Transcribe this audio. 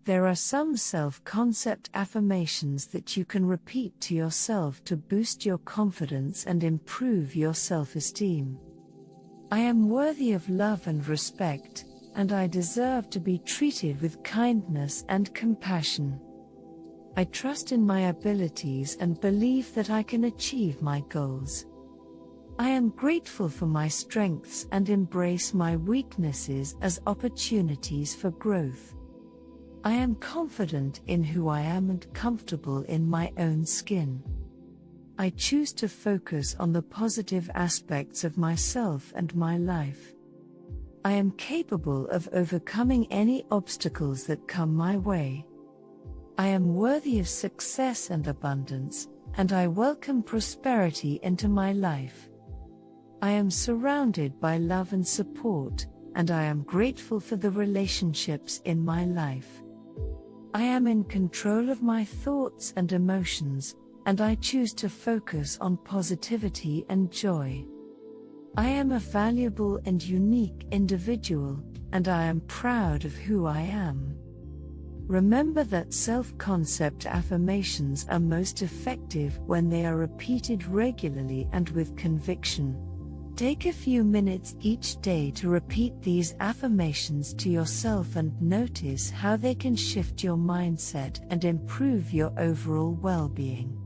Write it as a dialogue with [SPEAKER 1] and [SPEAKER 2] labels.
[SPEAKER 1] There are some self-concept affirmations that you can repeat to yourself to boost your confidence and improve your self-esteem. I am worthy of love and respect, and I deserve to be treated with kindness and compassion. I trust in my abilities and believe that I can achieve my goals. I am grateful for my strengths and embrace my weaknesses as opportunities for growth. I am confident in who I am and comfortable in my own skin. I choose to focus on the positive aspects of myself and my life. I am capable of overcoming any obstacles that come my way. I am worthy of success and abundance, and I welcome prosperity into my life. I am surrounded by love and support, and I am grateful for the relationships in my life. I am in control of my thoughts and emotions, and I choose to focus on positivity and joy. I am a valuable and unique individual, and I am proud of who I am. Remember that self-concept affirmations are most effective when they are repeated regularly and with conviction. Take a few minutes each day to repeat these affirmations to yourself and notice how they can shift your mindset and improve your overall well-being.